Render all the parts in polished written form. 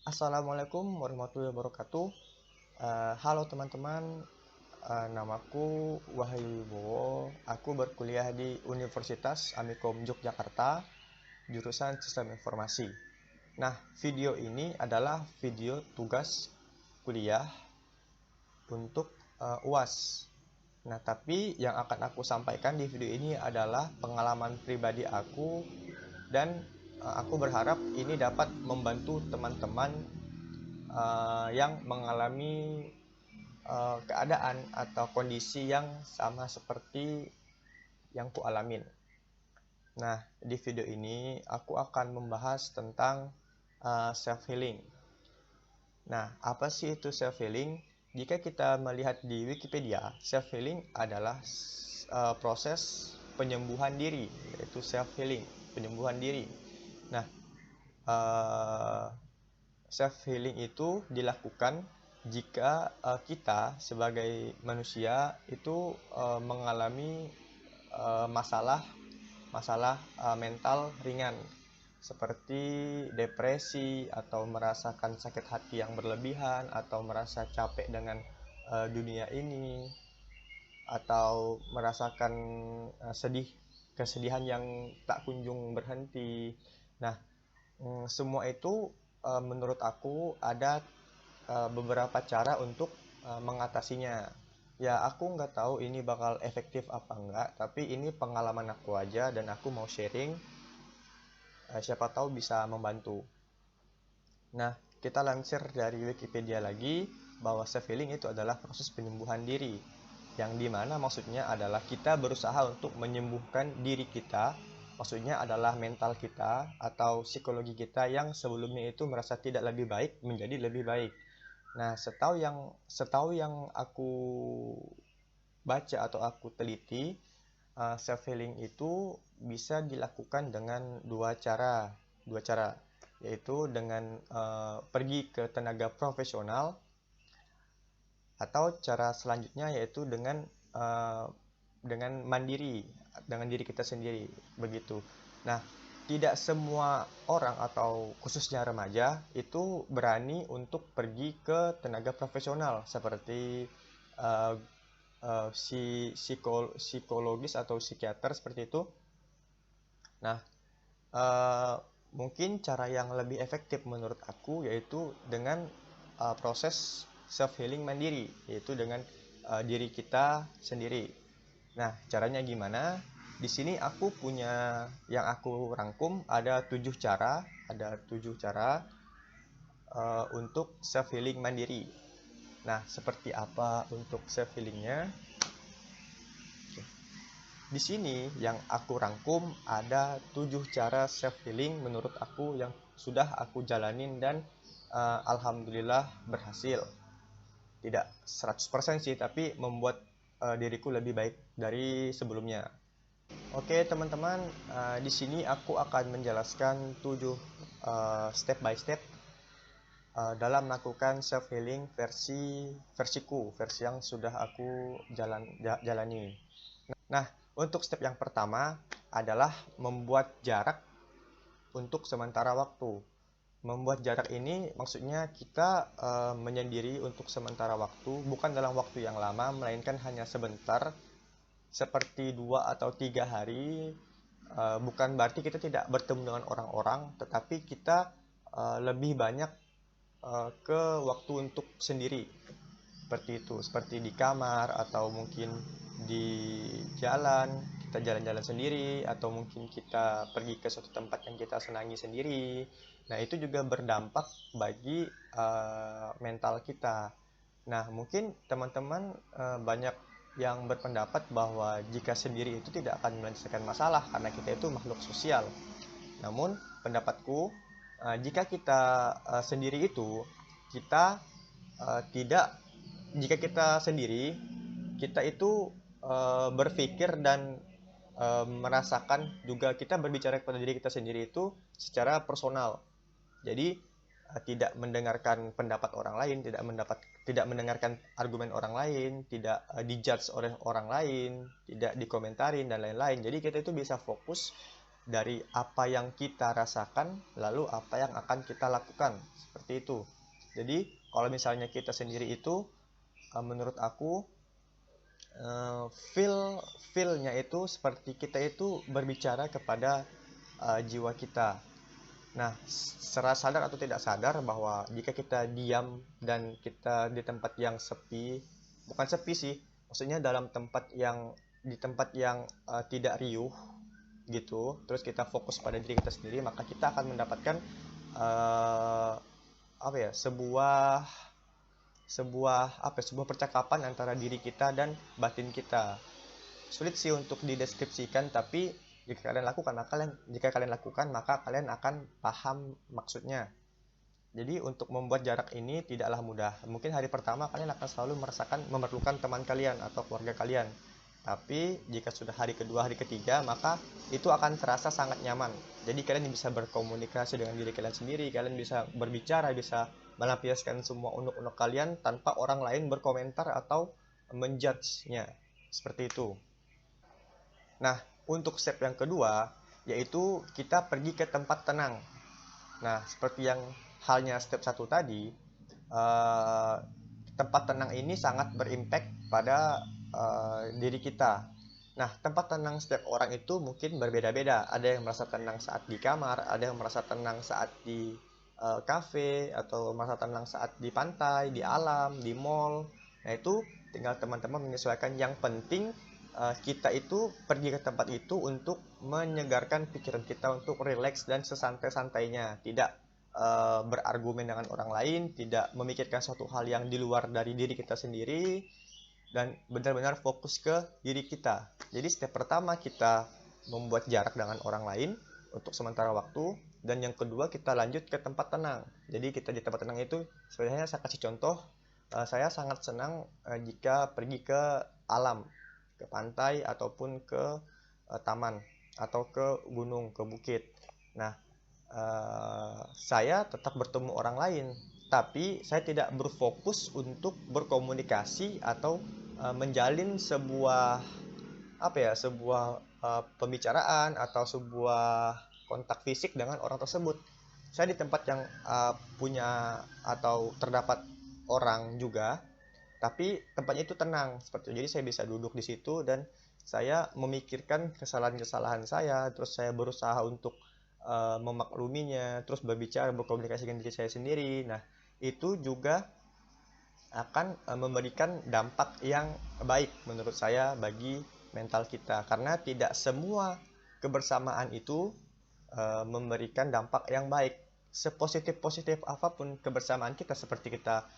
Assalamualaikum warahmatullahi wabarakatuh. Halo teman-teman, namaku Wahyu Wibowo. Aku berkuliah di Universitas Amikom Yogyakarta, jurusan Sistem Informasi. Nah, video ini adalah video tugas kuliah untuk UAS. Nah, tapi yang akan aku sampaikan di video ini adalah pengalaman pribadi aku dan aku berharap ini dapat membantu teman-teman yang mengalami keadaan atau kondisi yang sama seperti yang ku alamin. Nah, di video ini aku akan membahas tentang self healing. Nah, apa sih itu self healing? Jika kita melihat di Wikipedia, self healing adalah proses penyembuhan diri, yaitu self healing, penyembuhan diri. Nah, self healing itu dilakukan jika kita sebagai manusia itu mengalami masalah mental ringan seperti depresi atau merasakan sakit hati yang berlebihan atau merasa capek dengan dunia ini atau merasakan kesedihan yang tak kunjung berhenti. Nah, semua itu menurut aku ada beberapa cara untuk mengatasinya. Ya, aku nggak tahu ini bakal efektif apa enggak, tapi ini pengalaman aku aja dan aku mau sharing, siapa tahu bisa membantu. Nah, kita lansir dari Wikipedia lagi bahwa self healing itu adalah proses penyembuhan diri, yang dimana maksudnya adalah kita berusaha untuk menyembuhkan diri kita. Maksudnya adalah mental kita atau psikologi kita yang sebelumnya itu merasa tidak lebih baik menjadi lebih baik. Nah, setahu yang aku baca atau aku teliti, self healing itu bisa dilakukan dengan dua cara, yaitu dengan pergi ke tenaga profesional atau cara selanjutnya yaitu dengan mandiri, dengan diri kita sendiri begitu. Nah, tidak semua orang atau khususnya remaja itu berani untuk pergi ke tenaga profesional seperti uh, psikologis atau psikiater seperti itu. Nah, uh, mungkin cara yang lebih efektif menurut aku yaitu dengan proses self healing mandiri, yaitu dengan diri kita sendiri. Nah, caranya gimana? Di sini aku punya yang aku rangkum ada 7 cara, untuk self healing mandiri. Nah, seperti apa untuk self healingnya? Di sini yang aku rangkum ada 7 cara self healing menurut aku yang sudah aku jalanin dan alhamdulillah berhasil. Tidak 100% sih, tapi membuat diriku lebih baik dari sebelumnya. Oke teman-teman, di sini aku akan menjelaskan 7 step by step dalam melakukan self healing versi yang sudah aku jalani. Nah, untuk step yang pertama adalah membuat jarak untuk sementara waktu. Membuat jarak ini maksudnya kita menyendiri untuk sementara waktu, bukan dalam waktu yang lama, melainkan hanya sebentar, seperti 2 atau 3 hari. Bukan berarti kita tidak bertemu dengan orang-orang, tetapi kita lebih banyak ke waktu untuk sendiri. Seperti itu, seperti di kamar atau mungkin di jalan, kita jalan-jalan sendiri atau mungkin kita pergi ke suatu tempat yang kita senangi sendiri. Nah, itu juga berdampak bagi mental kita. Nah, mungkin teman-teman banyak yang berpendapat bahwa jika sendiri itu tidak akan menyelesaikan masalah karena kita itu makhluk sosial. Namun, pendapatku, jika kita sendiri itu kita tidak jika kita sendiri, kita itu berpikir dan merasakan juga, kita berbicara kepada diri kita sendiri itu secara personal. Jadi tidak mendengarkan pendapat orang lain, tidak mendengarkan argumen orang lain, tidak dijudge oleh orang lain, tidak dikomentarin dan lain-lain. Jadi kita itu bisa fokus dari apa yang kita rasakan, lalu apa yang akan kita lakukan. Seperti seperti itu. Jadi kalau misalnya kita sendiri itu, menurut aku, feelnya itu seperti kita itu berbicara kepada jiwa kita. Nah, secara sadar atau tidak sadar bahwa jika kita diam dan kita di tempat yang sepi, bukan sepi sih, maksudnya dalam tempat yang di tempat yang tidak riuh gitu, terus kita fokus pada diri kita sendiri, maka kita akan mendapatkan eh, apa ya, sebuah percakapan antara diri kita dan batin kita. Sulit sih untuk dideskripsikan, tapi jika kalian lakukan maka kalian akan paham maksudnya. Jadi untuk membuat jarak ini tidaklah mudah. Mungkin hari pertama kalian akan selalu merasakan memerlukan teman kalian atau keluarga kalian. Tapi jika sudah hari kedua, hari ketiga, maka itu akan terasa sangat nyaman. Jadi kalian bisa berkomunikasi dengan diri kalian sendiri, kalian bisa berbicara, bisa melampiaskan semua unek-unek kalian tanpa orang lain berkomentar atau menjudge-nya. Seperti itu. Nah, untuk step yang kedua, yaitu kita pergi ke tempat tenang. Nah, seperti yang halnya step 1 tadi, eh, tempat tenang ini sangat berimpact pada diri kita. Nah, tempat tenang setiap orang itu mungkin berbeda-beda. Ada yang merasa tenang saat di kamar, ada yang merasa tenang saat di kafe, atau merasa tenang saat di pantai, di alam, di mall. Nah, itu tinggal teman-teman menyesuaikan. Yang penting kita itu pergi ke tempat itu untuk menyegarkan pikiran kita, untuk rileks dan sesantai-santainya, tidak berargumen dengan orang lain, tidak memikirkan suatu hal yang di luar dari diri kita sendiri, dan benar-benar fokus ke diri kita. Jadi step pertama kita membuat jarak dengan orang lain untuk sementara waktu, dan yang kedua kita lanjut ke tempat tenang. Jadi kita di tempat tenang itu, sebenarnya saya kasih contoh, saya sangat senang jika pergi ke alam, ke pantai ataupun ke taman atau ke gunung, ke bukit. Nah, saya tetap bertemu orang lain, tapi saya tidak berfokus untuk berkomunikasi atau menjalin sebuah pembicaraan atau sebuah kontak fisik dengan orang tersebut. Saya di tempat yang punya atau terdapat orang juga, tapi tempatnya itu tenang seperti itu. Jadi saya bisa duduk di situ dan saya memikirkan kesalahan-kesalahan saya, terus saya berusaha untuk memakluminya, terus berbicara, berkomunikasi dengan diri saya sendiri. Nah, itu juga akan memberikan dampak yang baik menurut saya bagi mental kita, karena tidak semua kebersamaan itu memberikan dampak yang baik. Sepositif-positif apapun kebersamaan kita, seperti kita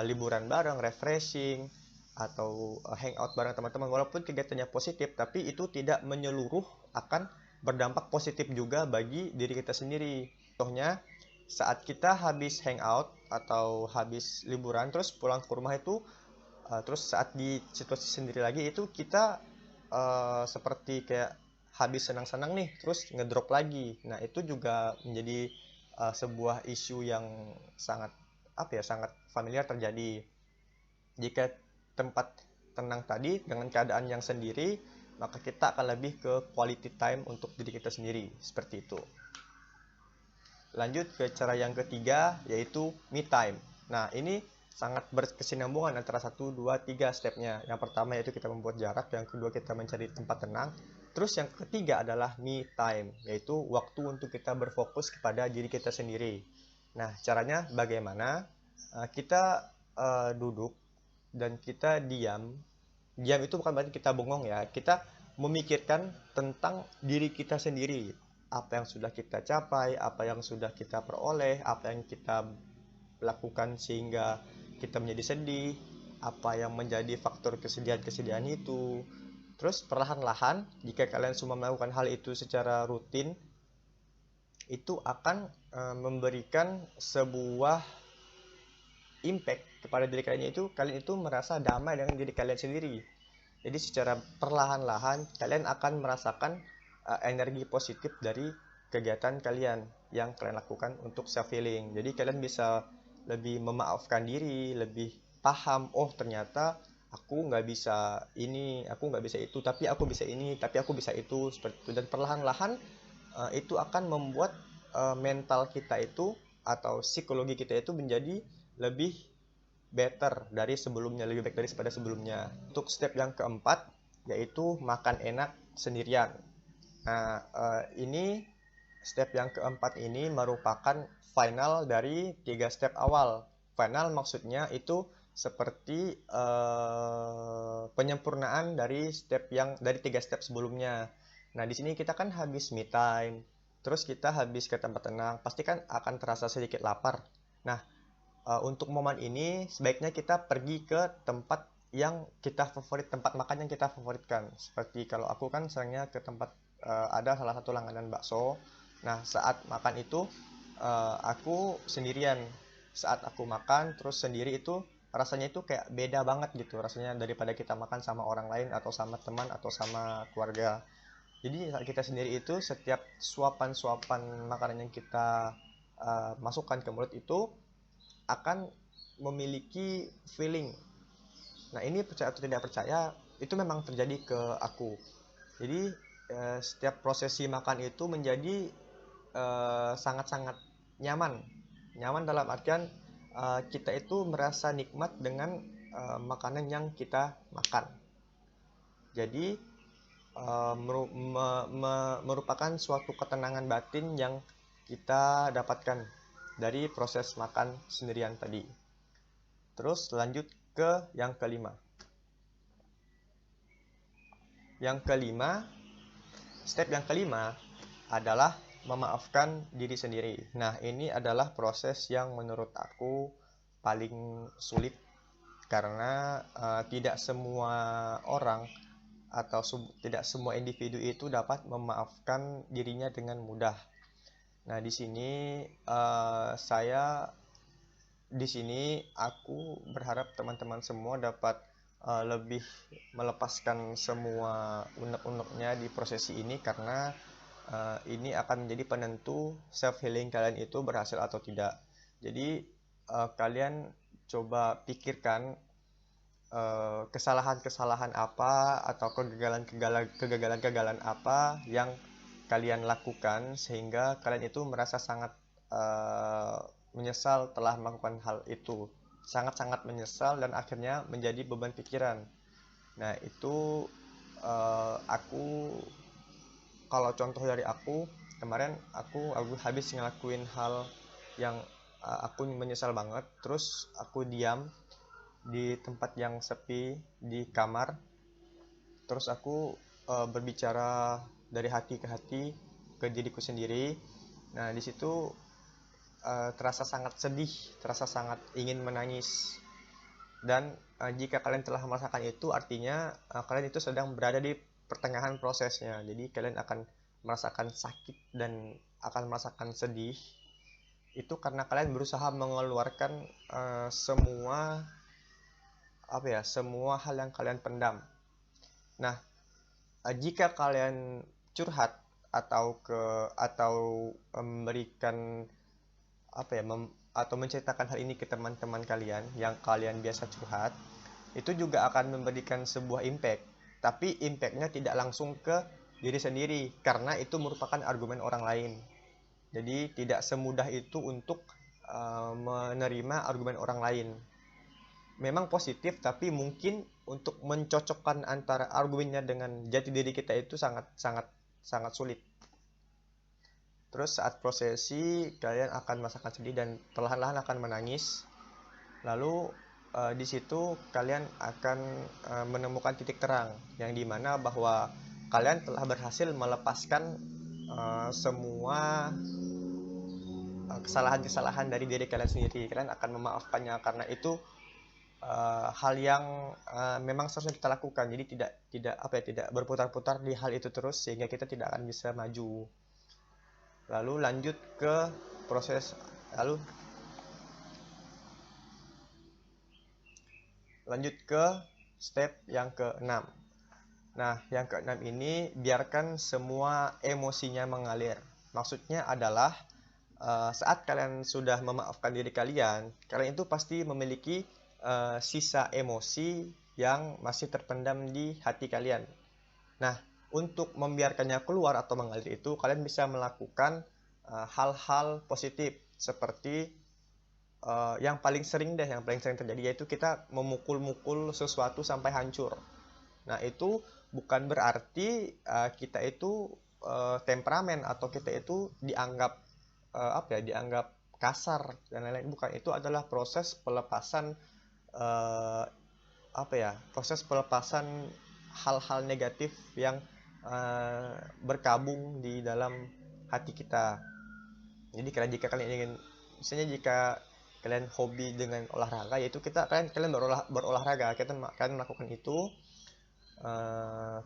liburan bareng, refreshing, atau hangout bareng teman-teman, walaupun kegiatannya positif, tapi itu tidak menyeluruh akan berdampak positif juga bagi diri kita sendiri. Contohnya, saat kita habis hangout atau habis liburan terus pulang ke rumah itu, terus saat di situasi sendiri lagi itu kita seperti kayak habis senang-senang nih terus ngedrop lagi. Nah, itu juga menjadi sebuah isu yang sangat sangat familiar terjadi. Jika tempat tenang tadi dengan keadaan yang sendiri, maka kita akan lebih ke quality time untuk diri kita sendiri, seperti itu. Lanjut ke cara yang ketiga, yaitu me time. Nah, ini sangat berkesinambungan antara 1, 2, 3 stepnya. Yang pertama yaitu kita membuat jarak, yang kedua kita mencari tempat tenang, terus yang ketiga adalah me time, yaitu waktu untuk kita berfokus kepada diri kita sendiri. Nah, caranya bagaimana? Kita duduk dan kita diam. Diam itu bukan berarti kita bengong ya. Kita memikirkan tentang diri kita sendiri. Apa yang sudah kita capai, apa yang sudah kita peroleh, apa yang kita lakukan sehingga kita menjadi sedih, apa yang menjadi faktor kesedihan-kesedihan itu. Terus perlahan-lahan, jika kalian semua melakukan hal itu secara rutin, itu akan memberikan sebuah impact kepada diri kalian, kalian itu merasa damai dengan diri kalian sendiri. Jadi secara perlahan-lahan kalian akan merasakan energi positif dari kegiatan kalian yang kalian lakukan untuk self healing. Jadi kalian bisa lebih memaafkan diri, lebih paham, oh ternyata aku nggak bisa ini, aku nggak bisa itu, tapi aku bisa ini, tapi aku bisa itu, seperti itu. Dan perlahan-lahan itu akan membuat mental kita itu atau psikologi kita itu menjadi lebih better dari sebelumnya, lebih baik daripada sebelumnya. Untuk step yang keempat, yaitu makan enak sendirian. Nah, ini step yang keempat ini merupakan final dari 3 step awal. Final maksudnya itu seperti penyempurnaan dari dari 3 step sebelumnya. Nah, di sini kita kan habis me time, terus kita habis ke tempat tenang, pasti kan akan terasa sedikit lapar. Nah, untuk momen ini sebaiknya kita pergi ke tempat yang kita favorit, tempat makan yang kita favoritkan. Seperti kalau aku kan seringnya ke tempat ada salah satu langganan bakso. Nah, saat makan itu aku sendirian. Saat aku makan terus sendiri itu rasanya itu kayak beda banget gitu rasanya daripada kita makan sama orang lain atau sama teman atau sama keluarga. Jadi saat kita sendiri itu setiap suapan-suapan makanan yang kita masukkan ke mulut itu akan memiliki feeling. Nah, ini percaya atau tidak percaya, itu memang terjadi ke aku. Jadi setiap prosesi makan itu menjadi sangat-sangat nyaman. Nyaman dalam artian kita itu merasa nikmat dengan makanan yang kita makan. Jadi merupakan suatu ketenangan batin yang kita dapatkan dari proses makan sendirian tadi. Terus lanjut ke yang kelima. Step yang kelima adalah memaafkan diri sendiri. Nah, ini adalah proses yang menurut aku paling sulit karena tidak semua orang atau tidak semua individu itu dapat memaafkan dirinya dengan mudah. Nah, di sini aku berharap teman-teman semua dapat lebih melepaskan semua unek-uneknya di prosesi ini karena ini akan menjadi penentu self healing kalian itu berhasil atau tidak. Jadi kalian coba pikirkan kesalahan-kesalahan apa atau kegagalan-kegagalan apa yang kalian lakukan sehingga kalian itu merasa sangat menyesal telah melakukan hal itu, sangat-sangat menyesal dan akhirnya menjadi beban pikiran. Nah, itu kalau contoh dari aku kemarin, aku habis ngelakuin hal yang aku menyesal banget, terus aku diam di tempat yang sepi di kamar, terus aku berbicara dari hati ke hati ke diriku sendiri. Nah, di situ terasa sangat sedih, terasa sangat ingin menangis. Dan jika kalian telah merasakan itu, artinya kalian itu sedang berada di pertengahan prosesnya. Jadi kalian akan merasakan sakit dan akan merasakan sedih. Itu karena kalian berusaha mengeluarkan semua hal yang kalian pendam. Nah, jika kalian curhat atau memberikan atau menceritakan hal ini ke teman-teman kalian yang kalian biasa curhat, itu juga akan memberikan sebuah impact. Tapi impactnya tidak langsung ke diri sendiri karena itu merupakan argumen orang lain. Jadi tidak semudah itu untuk menerima argumen orang lain. Memang positif, tapi mungkin untuk mencocokkan antara argumennya dengan jati diri kita itu sangat sulit. Terus saat prosesi kalian akan merasakan sedih dan perlahan-lahan akan menangis. Lalu di situ kalian akan menemukan titik terang yang dimana bahwa kalian telah berhasil melepaskan semua kesalahan-kesalahan dari diri kalian sendiri. Kalian akan memaafkannya karena itu hal yang memang seharusnya kita lakukan. Jadi tidak berputar-putar di hal itu terus sehingga kita tidak akan bisa maju. Lalu lanjut ke step yang ke-6. Nah, yang ke-6 ini biarkan semua emosinya mengalir. Maksudnya adalah saat kalian sudah memaafkan diri kalian itu pasti memiliki sisa emosi yang masih terpendam di hati kalian. Nah, untuk membiarkannya keluar atau mengalir itu kalian bisa melakukan hal-hal positif. seperti yang paling sering terjadi yaitu kita memukul-mukul sesuatu sampai hancur. Nah, itu bukan berarti kita itu temperamen atau kita itu dianggap dianggap kasar dan lain-lain. Bukan, itu adalah proses pelepasan eh, proses pelepasan hal-hal negatif yang berkabung di dalam hati kita. Jadi jika kalian ingin, misalnya jika kalian hobi dengan olahraga, yaitu kalian berolahraga, kalian melakukan itu,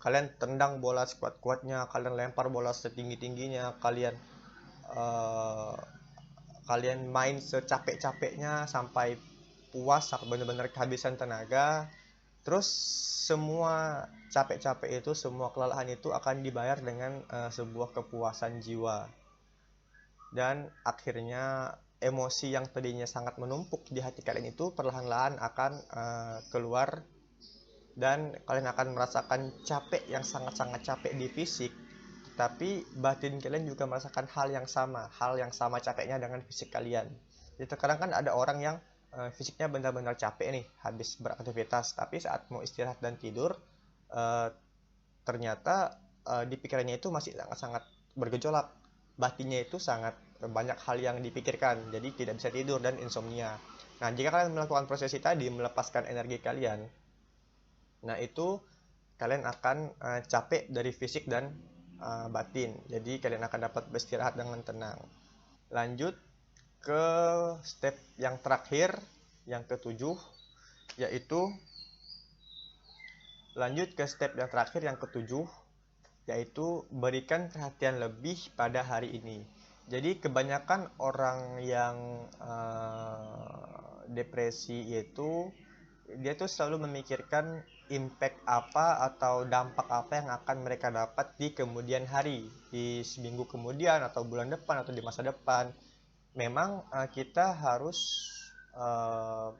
kalian tendang bola sekuat-kuatnya, kalian lempar bola setinggi-tingginya, eh, kalian main secapek-capeknya sampai puas, sampai benar-benar kehabisan tenaga. Terus semua capek-capek itu, semua kelelahan itu akan dibayar dengan sebuah kepuasan jiwa. Dan akhirnya emosi yang tadinya sangat menumpuk di hati kalian itu perlahan-lahan akan keluar, dan kalian akan merasakan capek yang sangat-sangat capek di fisik, tapi batin kalian juga merasakan hal yang sama capeknya dengan fisik kalian. Jadi terkadang kan ada orang yang fisiknya benar-benar capek nih habis beraktivitas, tapi saat mau istirahat dan tidur, ternyata di pikirannya itu masih sangat-sangat bergejolak. Batinnya itu sangat banyak hal yang dipikirkan, jadi tidak bisa tidur dan insomnia. Nah, jika kalian melakukan prosesi tadi, melepaskan energi kalian, nah itu kalian akan capek dari fisik dan batin. Jadi kalian akan dapat beristirahat dengan tenang. Lanjut ke step yang terakhir, yang ketujuh, yaitu yaitu berikan perhatian lebih pada hari ini. Jadi kebanyakan orang yang depresi itu, dia tuh selalu memikirkan impact apa atau dampak apa yang akan mereka dapat di kemudian hari, di seminggu kemudian atau bulan depan atau di masa depan. Memang kita harus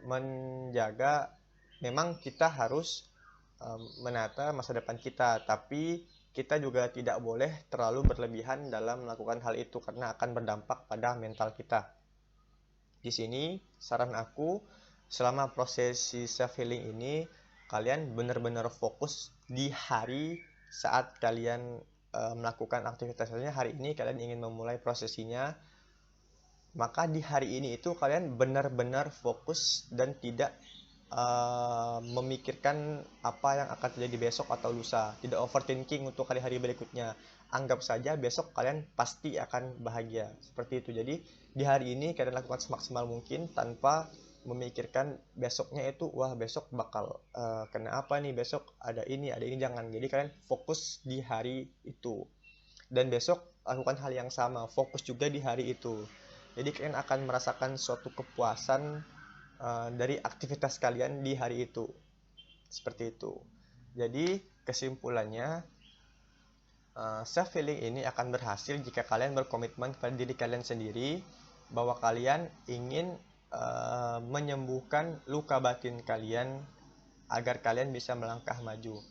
menjaga, memang kita harus menata masa depan kita, tapi kita juga tidak boleh terlalu berlebihan dalam melakukan hal itu karena akan berdampak pada mental kita. Di sini saran aku, selama prosesi self healing ini, kalian benar-benar fokus di hari saat kalian melakukan aktivitasnya. Hari ini kalian ingin memulai prosesinya, maka di hari ini itu kalian benar-benar fokus dan tidak memikirkan apa yang akan terjadi besok atau lusa. Tidak overthinking untuk hari-hari berikutnya. Anggap saja besok kalian pasti akan bahagia. Seperti itu. Jadi di hari ini kalian lakukan semaksimal mungkin tanpa memikirkan besoknya itu, wah besok bakal kena apa nih, besok ada ini. Jangan. Jadi kalian fokus di hari itu. Dan besok lakukan hal yang sama, fokus juga di hari itu. Jadi kalian akan merasakan suatu kepuasan dari aktivitas kalian di hari itu. Seperti itu. Jadi kesimpulannya, self healing ini akan berhasil jika kalian berkomitmen pada diri kalian sendiri bahwa kalian ingin menyembuhkan luka batin kalian agar kalian bisa melangkah maju.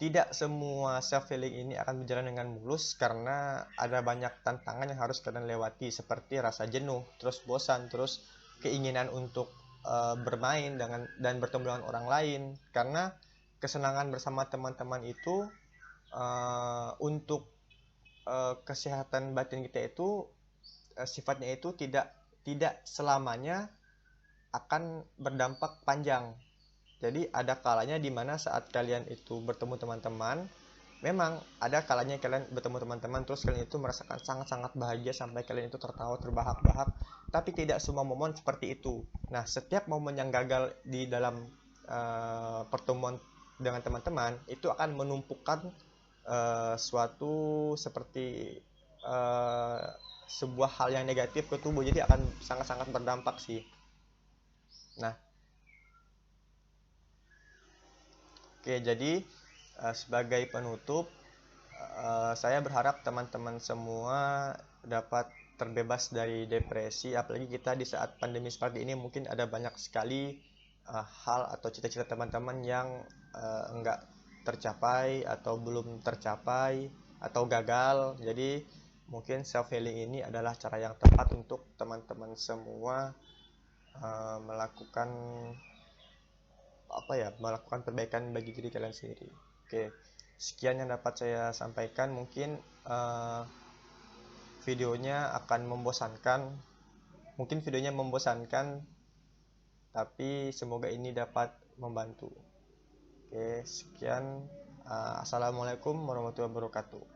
Tidak semua self healing ini akan berjalan dengan mulus karena ada banyak tantangan yang harus kalian lewati, seperti rasa jenuh, terus bosan, terus keinginan untuk bermain dan bertemu dengan orang lain, karena kesenangan bersama teman-teman itu untuk kesehatan batin kita itu sifatnya itu tidak selamanya akan berdampak panjang. Jadi ada kalanya dimana saat kalian itu bertemu teman-teman, memang ada kalanya kalian bertemu teman-teman terus kalian itu merasakan sangat-sangat bahagia sampai kalian itu tertawa terbahak-bahak, tapi tidak semua momen seperti itu. Nah, setiap momen yang gagal di dalam pertemuan dengan teman-teman itu akan menumpukan suatu seperti sebuah hal yang negatif ke tubuh, jadi akan sangat-sangat berdampak sih. Nah, oke, jadi sebagai penutup, saya berharap teman-teman semua dapat terbebas dari depresi, apalagi kita di saat pandemi seperti ini mungkin ada banyak sekali hal atau cita-cita teman-teman yang enggak tercapai atau belum tercapai atau gagal. Jadi mungkin self healing ini adalah cara yang tepat untuk teman-teman semua melakukan melakukan perbaikan bagi diri kalian sendiri. Oke, sekian yang dapat saya sampaikan. Mungkin videonya akan membosankan, tapi semoga ini dapat membantu. Oke, sekian. Assalamualaikum warahmatullahi wabarakatuh.